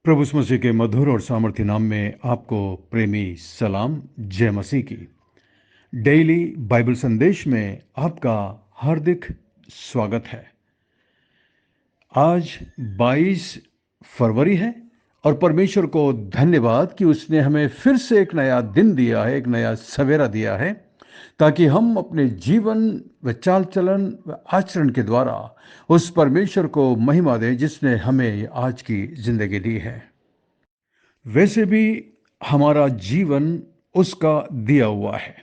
प्रभु यीशु मसीह के मधुर और सामर्थ्य नाम में आपको प्रेमी सलाम। जय मसीह की। डेली बाइबल संदेश में आपका हार्दिक स्वागत है। आज 22 फरवरी है और परमेश्वर को धन्यवाद कि उसने हमें फिर से एक नया दिन दिया है, एक नया सवेरा दिया है, ताकि हम अपने जीवन व चाल चलन व आचरण के द्वारा उस परमेश्वर को महिमा दें जिसने हमें आज की जिंदगी दी है। वैसे भी हमारा जीवन उसका दिया हुआ है,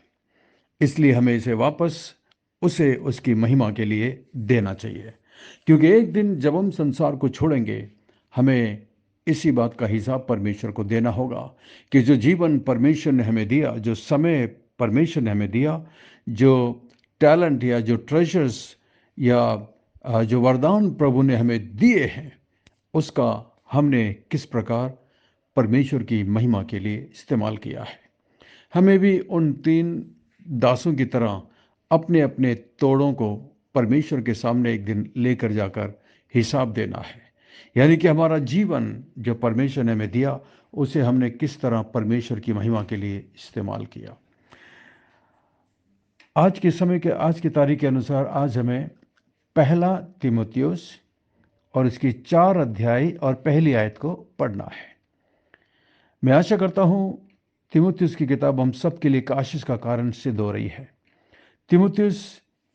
इसलिए हमें इसे वापस उसे उसकी महिमा के लिए देना चाहिए, क्योंकि एक दिन जब हम संसार को छोड़ेंगे हमें इसी बात का हिसाब परमेश्वर को देना होगा कि जो जीवन परमेश्वर ने हमें दिया, जो समय परमेश्वर ने हमें दिया, जो टैलेंट या जो ट्रेजर्स या जो वरदान प्रभु ने हमें दिए हैं, उसका हमने किस प्रकार परमेश्वर की महिमा के लिए इस्तेमाल किया है। हमें भी उन 3 दासों की तरह अपने अपने तोड़ों को परमेश्वर के सामने एक दिन लेकर जाकर हिसाब देना है, यानी कि हमारा जीवन जो परमेश्वर ने हमें दिया उसे हमने किस तरह परमेश्वर की महिमा के लिए इस्तेमाल किया। आज के समय के आज की तारीख के अनुसार आज हमें पहला तीमुथियुस और इसकी 4 अध्याय और पहली आयत को पढ़ना है। मैं आशा करता हूं तीमुथियुस की किताब हम सब के लिए एक आशीष का कारण सिद्ध हो रही है। तीमुथियुस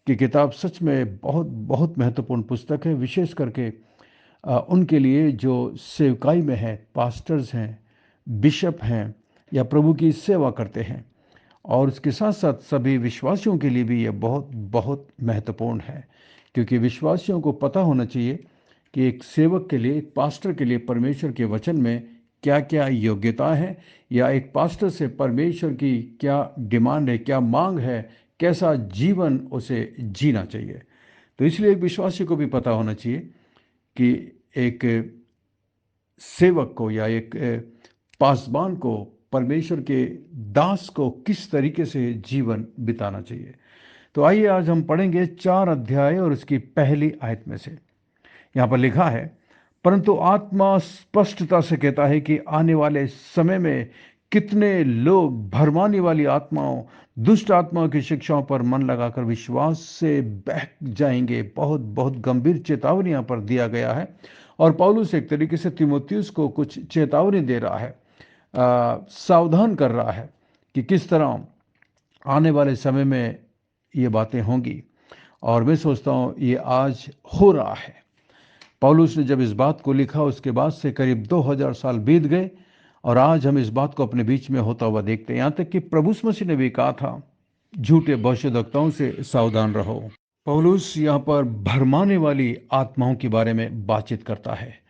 की किताब सच में बहुत बहुत महत्वपूर्ण पुस्तक है, विशेष करके उनके लिए जो सेवकाई में है, पास्टर्स हैं, बिशप हैं या प्रभु की सेवा करते हैं, और उसके साथ साथ सभी विश्वासियों के लिए भी यह बहुत बहुत महत्वपूर्ण है, क्योंकि विश्वासियों को पता होना चाहिए कि एक सेवक के लिए, एक पास्टर के लिए परमेश्वर के वचन में क्या क्या योग्यता है, या एक पास्टर से परमेश्वर की क्या डिमांड है, क्या मांग है, कैसा जीवन उसे जीना चाहिए। तो इसलिए एक विश्वासी को भी पता होना चाहिए कि एक सेवक को या एक पासबान को, परमेश्वर के दास को किस तरीके से जीवन बिताना चाहिए। तो आइए आज हम पढ़ेंगे 4 अध्याय और उसकी पहली आयत में से। यहां पर लिखा है, परंतु आत्मा स्पष्टता से कहता है कि आने वाले समय में कितने लोग भरमाने वाली आत्माओं, दुष्ट आत्माओं की शिक्षाओं पर मन लगाकर विश्वास से बहक जाएंगे। बहुत बहुत गंभीर चेतावनी यहां पर दिया गया है, और पौलुस एक तरीके से तीमुथियुस को कुछ चेतावनी दे रहा है, सावधान कर रहा है कि किस तरह आने वाले समय में ये बातें होंगी। और मैं सोचता हूँ ये आज हो रहा है। पौलुस ने जब इस बात को लिखा उसके बाद से करीब 2000 साल बीत गए, और आज हम इस बात को अपने बीच में होता हुआ देखते हैं। यहाँ तक कि प्रभु यीशु मसीह ने भी कहा था, झूठे भविष्यद्वक्ताओं से सावधान रहो। पौलुस यहाँ पर भरमाने वाली आत्माओं के बारे में बातचीत करता है।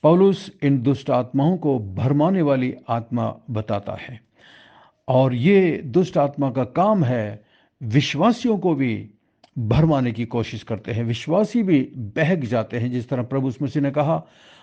पौलुस इन दुष्ट आत्माओं को भरमाने वाली आत्मा बताता है, और ये दुष्ट आत्मा का काम है विश्वासियों को भी भरमाने की कोशिश करते हैं। विश्वासी भी बहक जाते हैं, जिस तरह प्रभु यीशु मसीह ने कहा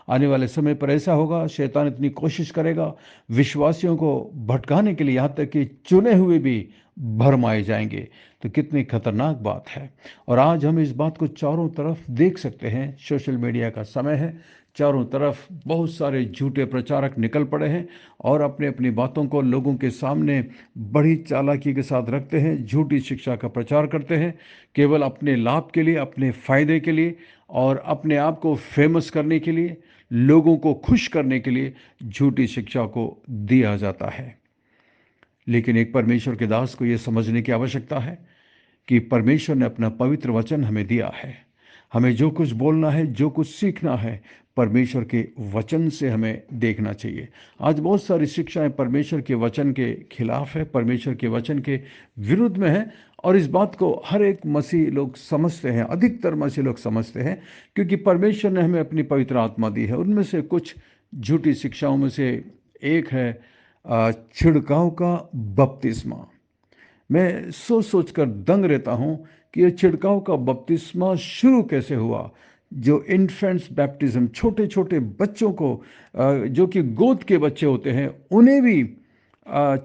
आने वाले समय पर ऐसा होगा, शैतान इतनी कोशिश करेगा विश्वासियों को भटकाने के लिए, यहाँ तक कि चुने हुए भी भरमाए जाएंगे। तो कितनी खतरनाक बात है। और आज हम इस बात को चारों तरफ देख सकते हैं। सोशल मीडिया का समय है, चारों तरफ बहुत सारे झूठे प्रचारक निकल पड़े हैं और अपने अपनी बातों को लोगों के सामने बड़ी चालाकी के साथ रखते हैं, झूठी शिक्षा का प्रचार करते हैं, केवल अपने लाभ के लिए, अपने फायदे के लिए और अपने आप को फेमस करने के लिए, लोगों को खुश करने के लिए झूठी शिक्षा को दिया जाता है। लेकिन एक परमेश्वर के दास को यह समझने की आवश्यकता है कि परमेश्वर ने अपना पवित्र वचन हमें दिया है। हमें जो कुछ बोलना है, जो कुछ सीखना है, परमेश्वर के वचन से हमें देखना चाहिए। आज बहुत सारी शिक्षाएं परमेश्वर के वचन के खिलाफ है, परमेश्वर के वचन के विरुद्ध में है, और इस बात को हर एक मसीह लोग समझते हैं, अधिकतर मसीह लोग समझते हैं, क्योंकि परमेश्वर ने हमें अपनी पवित्र आत्मा दी है। उनमें से कुछ झूठी शिक्षाओं में से एक है छिड़काव का बपतिस्मा। मैं सोच सोच कर दंग रहता हूँ कि यह छिड़काव का बपतिस्मा शुरू कैसे हुआ। जो इन्फेंट्स बैप्टिज्म, छोटे छोटे बच्चों को, जो कि गोद के बच्चे होते हैं, उन्हें भी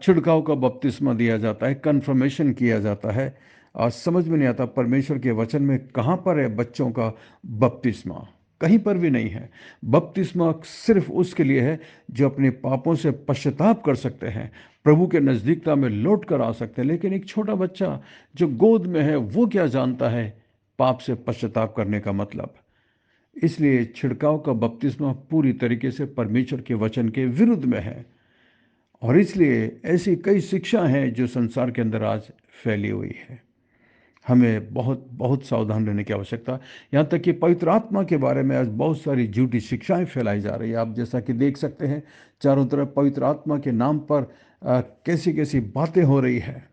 छिड़काव का बपतिस्मा दिया जाता है, कन्फर्मेशन किया जाता है। समझ में नहीं आता परमेश्वर के वचन में कहाँ पर है बच्चों का बपतिस्मा। कहीं पर भी नहीं है। बपतिस्मा सिर्फ उसके लिए है जो अपने पापों से पश्चाताप कर सकते हैं, प्रभु के नज़दीकता में लौट कर आ सकते हैं। लेकिन एक छोटा बच्चा जो गोद में है वो क्या जानता है पाप से पश्चाताप करने का मतलब। इसलिए छिड़काव का बपतिस्मा पूरी तरीके से परमेश्वर के वचन के विरुद्ध में है। और इसलिए ऐसी कई शिक्षा हैं जो संसार के अंदर आज फैली हुई है। हमें बहुत बहुत सावधान रहने की आवश्यकता है। यहाँ तक कि पवित्र आत्मा के बारे में आज बहुत सारी झूठी शिक्षाएं फैलाई जा रही है। आप जैसा कि देख सकते हैं चारों तरफ पवित्र आत्मा के नाम पर कैसी कैसी बातें हो रही है।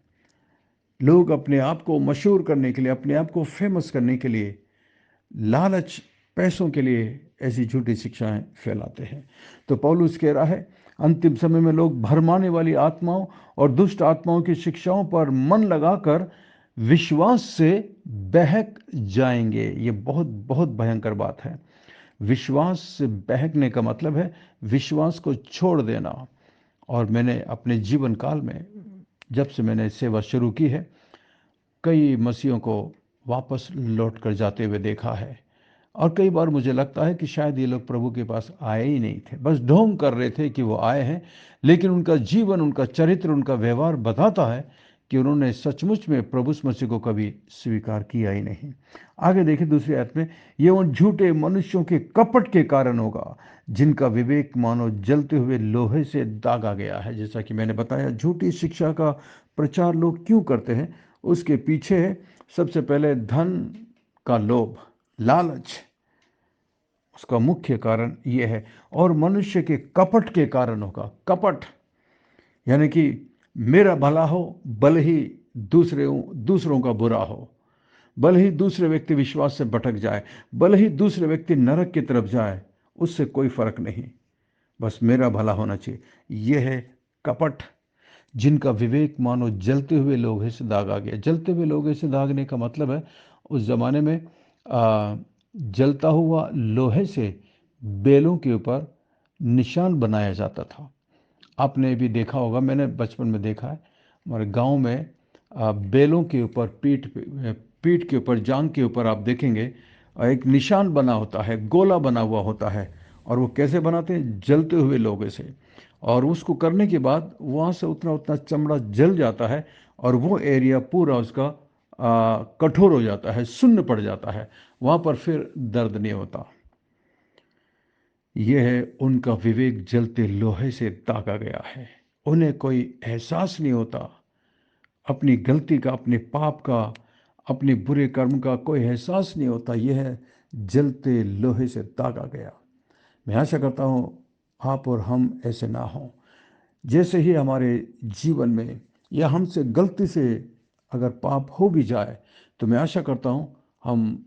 लोग अपने आप को मशहूर करने के लिए, अपने आप को फेमस करने के लिए, लालच, पैसों के लिए ऐसी झूठी शिक्षाएं फैलाते हैं। तो पौलुस कह रहा है अंतिम समय में लोग भरमाने वाली आत्माओं और दुष्ट आत्माओं की शिक्षाओं पर मन लगाकर विश्वास से बहक जाएंगे। ये बहुत बहुत भयंकर बात है। विश्वास से बहकने का मतलब है विश्वास को छोड़ देना। और मैंने अपने जीवन काल में जब से मैंने सेवा शुरू की है कई मसीहों को वापस लौट कर जाते हुए देखा है। और कई बार मुझे लगता है कि शायद ये लोग प्रभु के पास आए ही नहीं थे, बस ढोंग कर रहे थे कि वो आए हैं, लेकिन उनका जीवन, उनका चरित्र, उनका व्यवहार बताता है कि उन्होंने सचमुच में प्रभु मसीह को कभी स्वीकार किया ही नहीं। आगे देखिए दूसरी आयत में, ये उन झूठे मनुष्यों के कपट के कारण होगा जिनका विवेक मानो जलते हुए लोहे से दागा गया है। जैसा कि मैंने बताया झूठी शिक्षा का प्रचार लोग क्यों करते हैं, उसके पीछे है सबसे पहले धन का लोभ, लालच, उसका मुख्य कारण यह है। और मनुष्य के कपट के कारण होगा। कपट यानी कि मेरा भला हो भले ही दूसरों का बुरा हो, भले ही दूसरे व्यक्ति विश्वास से भटक जाए, भले ही दूसरे व्यक्ति नरक की तरफ जाए, उससे कोई फर्क नहीं, बस मेरा भला होना चाहिए। यह है कपट, जिनका विवेक मानो जलते हुए लोहे से दागा गया। जलते हुए लोहे से दागने का मतलब है उस जमाने में जलता हुआ लोहे से बेलों के ऊपर निशान बनाया जाता था। आपने भी देखा होगा, मैंने बचपन में देखा है हमारे गांव में बेलों के ऊपर पीठ के ऊपर, जांग के ऊपर आप देखेंगे एक निशान बना होता है, गोला बना हुआ होता है। और वो कैसे बनाते हैं, जलते हुए लोहे से। और उसको करने के बाद वहाँ से उतना उतना चमड़ा जल जाता है और वो एरिया पूरा उसका कठोर हो जाता है, सुन्न पड़ जाता है, वहाँ पर फिर दर्द नहीं होता। यह है उनका विवेक जलते लोहे से दागा गया है। उन्हें कोई एहसास नहीं होता अपनी गलती का, अपने पाप का, अपने बुरे कर्म का कोई एहसास नहीं होता। यह है जलते लोहे से दागा गया। मैं आशा करता हूँ आप और हम ऐसे ना हों। जैसे ही हमारे जीवन में या हमसे गलती से अगर पाप हो भी जाए तो मैं आशा करता हूँ हम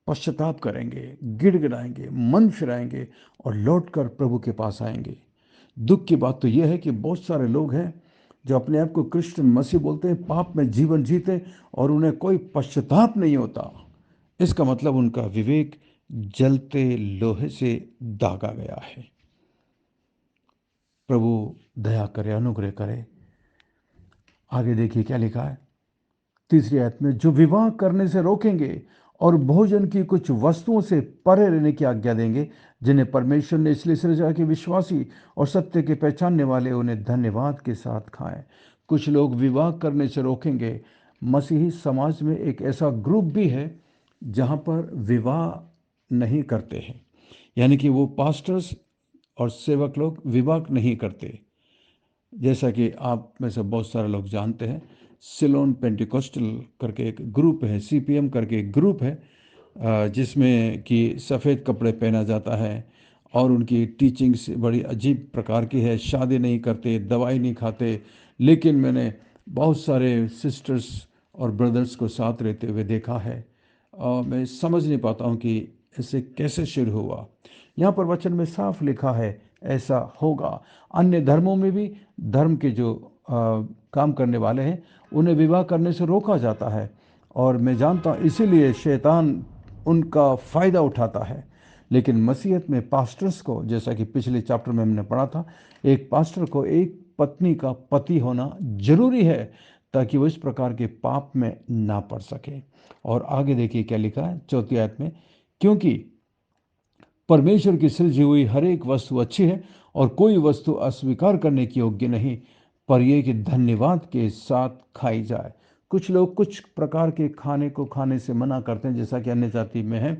पश्चाताप करेंगे, गिड़गिड़ाएंगे, मन फिराएंगे और लौटकर प्रभु के पास आएंगे। दुख की बात तो यह है कि बहुत सारे लोग हैं जो अपने आप को क्रिश्चियन मसीह बोलते हैं, पाप में जीवन जीते और उन्हें कोई पश्चाताप नहीं होता। इसका मतलब उनका विवेक जलते लोहे से दागा गया है। प्रभु दया करे, अनुग्रह करे। आगे देखिए क्या लिखा है तीसरी आयत में, जो विवाह करने से रोकेंगे और भोजन की कुछ वस्तुओं से परे रहने की आज्ञा देंगे, जिन्हें परमेश्वर ने इसलिए सृजा कि विश्वासी और सत्य के पहचानने वाले उन्हें धन्यवाद के साथ खाएं। कुछ लोग विवाह करने से रोकेंगे। मसीही समाज में एक ऐसा ग्रुप भी है जहाँ पर विवाह नहीं करते हैं, यानी कि वो पास्टर्स और सेवक लोग विवाह नहीं करते। जैसा कि आप में से बहुत सारे लोग जानते हैं, सिलोन पेंटिकोस्टल करके एक ग्रुप है, सीपीएम करके एक ग्रुप है, जिसमें कि सफ़ेद कपड़े पहना जाता है और उनकी टीचिंग्स बड़ी अजीब प्रकार की है। शादी नहीं करते, दवाई नहीं खाते। लेकिन मैंने बहुत सारे सिस्टर्स और ब्रदर्स को साथ रहते हुए देखा है और मैं समझ नहीं पाता हूँ कि ऐसे कैसे शुरू हुआ। यहाँ पर वचन में साफ लिखा है ऐसा होगा। अन्य धर्मों में भी धर्म के जो काम करने वाले हैं उन्हें विवाह करने से रोका जाता है और मैं जानता हूँ इसीलिए शैतान उनका फ़ायदा उठाता है। लेकिन मसीहत में पास्टर्स को, जैसा कि पिछले चैप्टर में हमने पढ़ा था, एक पास्टर को एक पत्नी का पति होना जरूरी है ताकि वो इस प्रकार के पाप में ना पड़ सके। और आगे देखिए क्या लिखा है चौथी आयत में, क्योंकि परमेश्वर की सृजी हुई हर एक वस्तु अच्छी है और कोई वस्तु अस्वीकार करने की योग्य नहीं, पर यह कि धन्यवाद के साथ खाई जाए। कुछ लोग कुछ प्रकार के खाने को खाने से मना करते हैं, जैसा कि अन्य जाति में है,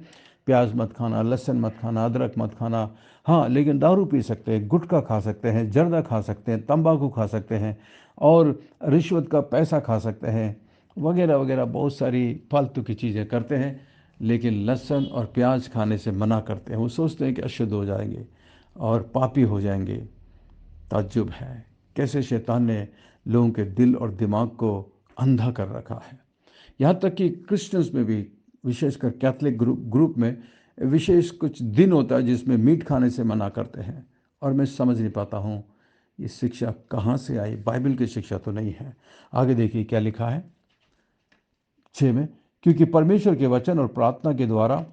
प्याज मत खाना, लहसुन मत खाना, अदरक मत खाना। हाँ, लेकिन दारू पी सकते हैं, गुटखा खा सकते हैं, जर्दा खा सकते हैं, तंबाकू खा सकते हैं और रिश्वत का पैसा खा सकते हैं, वगैरह वगैरह बहुत सारी फालतू की चीज़ें करते हैं। लेकिन लहसुन और प्याज खाने से मना करते हैं। वो सोचते हैं कि अशुद्ध हो जाएंगे और पापी हो जाएंगे। ताज्जुब है कैसे शैतान ने लोगों के दिल और दिमाग को अंधा कर रखा है। यहाँ तक कि क्रिश्चियंस में भी, विशेषकर कैथलिक ग्रुप में विशेष कुछ दिन होता है जिसमें मीट खाने से मना करते हैं। और मैं समझ नहीं पाता हूँ ये शिक्षा कहाँ से आई। बाइबल की शिक्षा तो नहीं है। आगे देखिए क्या लिखा है 6 में, क्योंकि परमेश्वर के वचन और प्रार्थना के द्वारा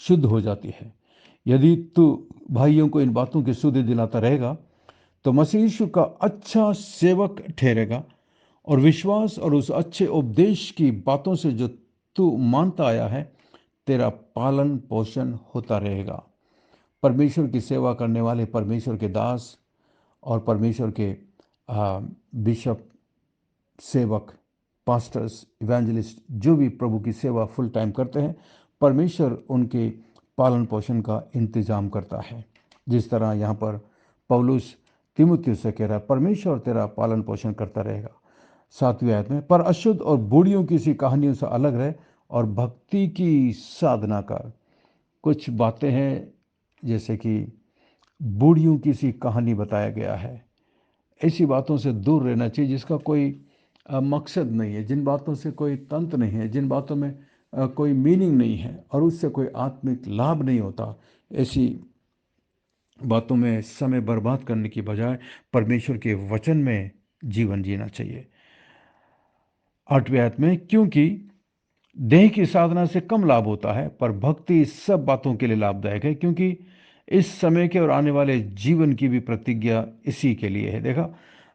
शुद्ध हो जाती है। यदि तू भाइयों को इन बातों की सुधि दिलाता रहेगा तो मसीह यीशु का अच्छा सेवक ठहरेगा और विश्वास और उस अच्छे उपदेश की बातों से जो तू मानता आया है, तेरा पालन पोषण होता रहेगा। परमेश्वर की सेवा करने वाले परमेश्वर के दास और परमेश्वर के बिशप, सेवक, पास्टर्स, इवेंजलिस्ट, जो भी प्रभु की सेवा फुल टाइम करते हैं, परमेश्वर उनके पालन पोषण का इंतजाम करता है। जिस तरह यहाँ पर पौलुस तीमुथियुस से कह रहा है, परमेश्वर तेरा पालन पोषण करता रहेगा। 7वीं आयत में, पर अशुद्ध और बूढ़ियों की सी कहानियों से अलग रहे और भक्ति की साधना कर। कुछ बातें हैं जैसे कि बूढ़ियों की सी कहानी बताया गया है। ऐसी बातों से दूर रहना चाहिए जिसका कोई मकसद नहीं है, जिन बातों से कोई तंत्र नहीं है, जिन बातों में कोई मीनिंग नहीं है और उससे कोई आत्मिक लाभ नहीं होता। ऐसी बातों में समय बर्बाद करने की बजाय परमेश्वर के वचन में जीवन जीना चाहिए। 8वीं आयत में, क्योंकि देह की साधना से कम लाभ होता है पर भक्ति सब बातों के लिए लाभदायक है, क्योंकि इस समय के और आने वाले जीवन की भी प्रतिज्ञा इसी के लिए है। देखा,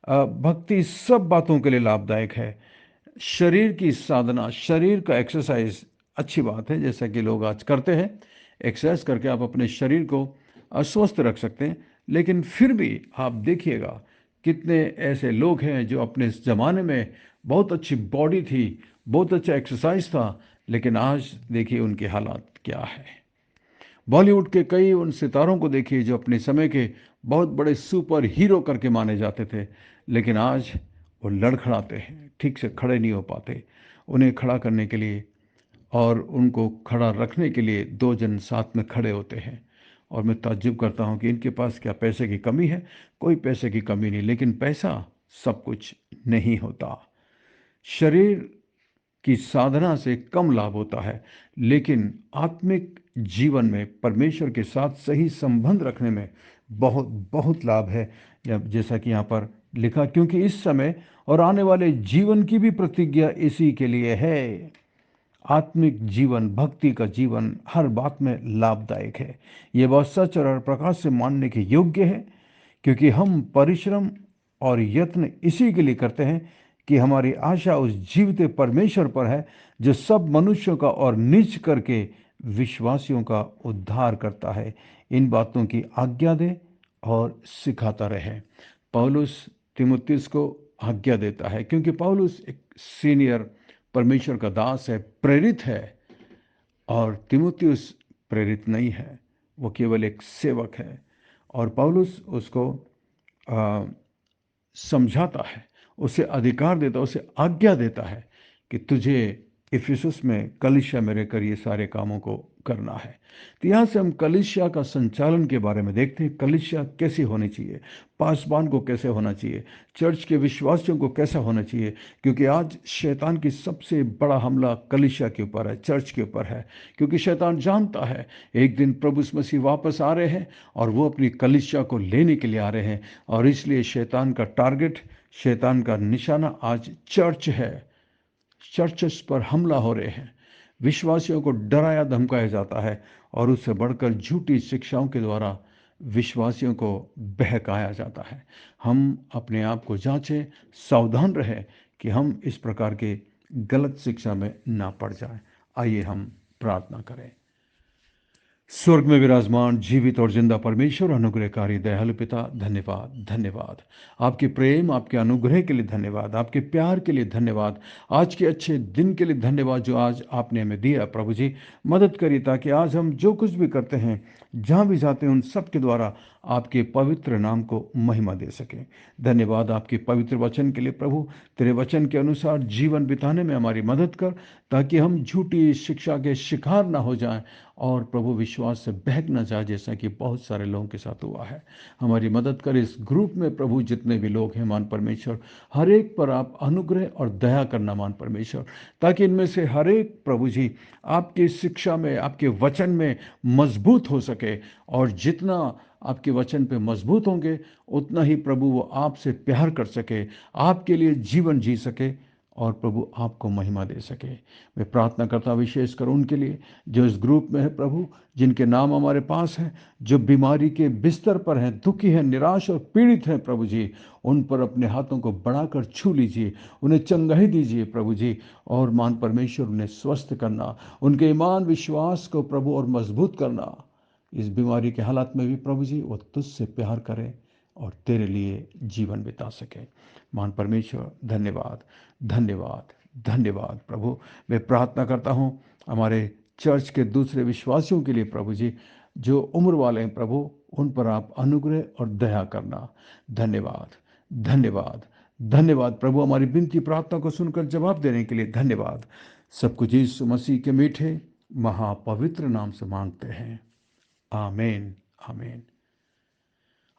भक्ति सब बातों के लिए लाभदायक है। शरीर की साधना, शरीर का एक्सरसाइज अच्छी बात है, जैसा कि लोग आज करते हैं। एक्सरसाइज करके आप अपने शरीर को स्वस्थ रख सकते हैं। लेकिन फिर भी आप देखिएगा कितने ऐसे लोग हैं जो अपने ज़माने में बहुत अच्छी बॉडी थी, बहुत अच्छा एक्सरसाइज था, लेकिन आज देखिए उनके हालात क्या है। बॉलीवुड के कई उन सितारों को देखिए जो अपने समय के बहुत बड़े सुपर हीरो करके माने जाते थे, लेकिन आज वो लड़खड़ाते हैं, ठीक से खड़े नहीं हो पाते। उन्हें खड़ा करने के लिए और उनको खड़ा रखने के लिए 2 जन साथ में खड़े होते हैं। और मैं ताज्जुब करता हूँ कि इनके पास क्या पैसे की कमी है? कोई पैसे की कमी नहीं, लेकिन पैसा सब कुछ नहीं होता। शरीर की साधना से कम लाभ होता है, लेकिन आत्मिक जीवन में परमेश्वर के साथ सही संबंध रखने में बहुत बहुत लाभ है। जैसा कि यहाँ पर लिखा, क्योंकि इस समय और आने वाले जीवन की भी प्रतिज्ञा इसी के लिए है। आत्मिक जीवन, भक्ति का जीवन हर बात में लाभदायक है। ये बात सच और प्रकाश से मानने के योग्य है, क्योंकि हम परिश्रम और यत्न इसी के लिए करते हैं कि हमारी आशा उस जीवित परमेश्वर पर है जो सब मनुष्यों का और निज करके विश्वासियों का उद्धार करता है। इन बातों की आज्ञा दे और सिखाता रहे। पौलुस तीमुथियुस को आज्ञा देता है, क्योंकि पौलुस एक सीनियर परमेश्वर का दास है, प्रेरित है, और तीमुथियुस प्रेरित नहीं है, वो केवल एक सेवक है। और पौलुस उसको समझाता है, उसे अधिकार देता है, उसे आज्ञा देता है कि तुझे इफिसुस में कलीसिया में रहकर ये सारे कामों को करना है। तो यहाँ से हम कलीसिया का संचालन के बारे में देखते हैं। कलीसिया कैसी होनी चाहिए, पासबान को कैसे होना चाहिए, चर्च के विश्वासियों को कैसा होना चाहिए, क्योंकि आज शैतान की सबसे बड़ा हमला कलीसिया के ऊपर है, चर्च के ऊपर है। क्योंकि शैतान जानता है एक दिन प्रभु मसीह वापस आ रहे हैं और वो अपनी कलीसिया को लेने के लिए आ रहे हैं, और इसलिए शैतान का टारगेट, शैतान का निशाना आज चर्च है। चर्चेस पर हमला हो रहे हैं, विश्वासियों को डराया धमकाया जाता है और उससे बढ़कर झूठी शिक्षाओं के द्वारा विश्वासियों को बहकाया जाता है। हम अपने आप को जांचें, सावधान रहें कि हम इस प्रकार के गलत शिक्षा में ना पड़ जाएं। आइए हम प्रार्थना करें। स्वर्ग में विराजमान जीवित और जिंदा परमेश्वर, अनुग्रहकारी दयालु पिता, धन्यवाद धन्यवाद। आपके प्रेम, आपके अनुग्रह के लिए धन्यवाद, आपके प्यार के लिए धन्यवाद, आज के अच्छे दिन के लिए धन्यवाद जो आज आपने हमें दिया। प्रभु जी, मदद करिए ताकि आज हम जो कुछ भी करते हैं, जहाँ भी जाते हैं, उन सब के द्वारा आपके पवित्र नाम को महिमा दे सकें। धन्यवाद आपके पवित्र वचन के लिए प्रभु। तेरे वचन के अनुसार जीवन बिताने में हमारी मदद कर, ताकि हम झूठी शिक्षा के शिकार ना हो जाएं और प्रभु विश्वास से बहक न जाए, जैसा कि बहुत सारे लोगों के साथ हुआ है। हमारी मदद कर इस ग्रुप में प्रभु, जितने भी लोग हैं मान परमेश्वर, हर एक पर आप अनुग्रह और दया करना मान परमेश्वर, ताकि इनमें से हर एक प्रभु जी आपकी शिक्षा में, आपके वचन में मजबूत हो सके। और जितना आपके वचन पे मजबूत होंगे, उतना ही प्रभु वो आपसे प्यार कर सके, आपके लिए जीवन जी सके और प्रभु आपको महिमा दे सके। मैं प्रार्थना करता विशेष कर उनके लिए जो इस ग्रुप में है प्रभु, जिनके नाम हमारे पास हैं, जो बीमारी के बिस्तर पर हैं, दुखी हैं, निराश और पीड़ित हैं प्रभु जी, उन पर अपने हाथों को बढ़ाकर छू लीजिए, उन्हें चंगाई दीजिए प्रभु जी। और मान परमेश्वर उन्हें स्वस्थ करना, उनके ईमान विश्वास को प्रभु और मजबूत करना। इस बीमारी के हालात में भी प्रभु जी वो तुझसे प्यार करें और तेरे लिए जीवन बिता सके। मान परमेश्वर धन्यवाद धन्यवाद धन्यवाद प्रभु। मैं प्रार्थना करता हूँ हमारे चर्च के दूसरे विश्वासियों के लिए प्रभु जी, जो उम्र वाले हैं प्रभु, उन पर आप अनुग्रह और दया करना। धन्यवाद धन्यवाद धन्यवाद प्रभु। हमारी विनती प्रार्थना को सुनकर जवाब देने के लिए धन्यवाद। सब कुछ यीशु मसीह के मीठे महापवित्र नाम से मांगते हैं, आमीन आमीन।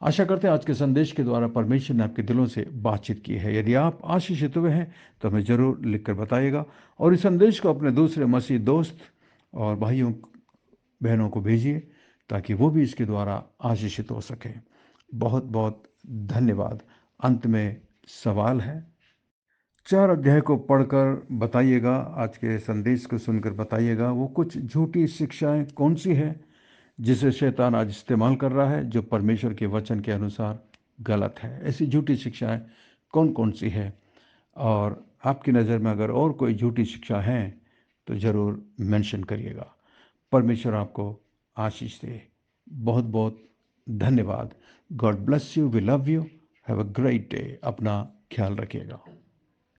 आशा करते हैं आज के संदेश के द्वारा परमेश्वर ने आपके दिलों से बातचीत की है। यदि आप आशीषित हुए हैं तो हमें जरूर लिखकर बताइएगा, और इस संदेश को अपने दूसरे मसीह दोस्त और भाइयों बहनों को भेजिए, ताकि वो भी इसके द्वारा आशीषित हो सके। बहुत बहुत धन्यवाद। अंत में सवाल है, 4 अध्याय को पढ़कर बताइएगा, आज के संदेश को सुनकर बताइएगा, वो कुछ झूठी शिक्षाएं कौन सी है जिसे शैतान आज इस्तेमाल कर रहा है, जो परमेश्वर के वचन के अनुसार गलत है। ऐसी झूठी शिक्षाएं कौन कौन सी है, और आपकी नज़र में अगर और कोई झूठी शिक्षा है तो ज़रूर मेंशन करिएगा। परमेश्वर आपको आशीष दे। बहुत बहुत धन्यवाद। God bless you, we love you, have a great day. अपना ख्याल रखिएगा।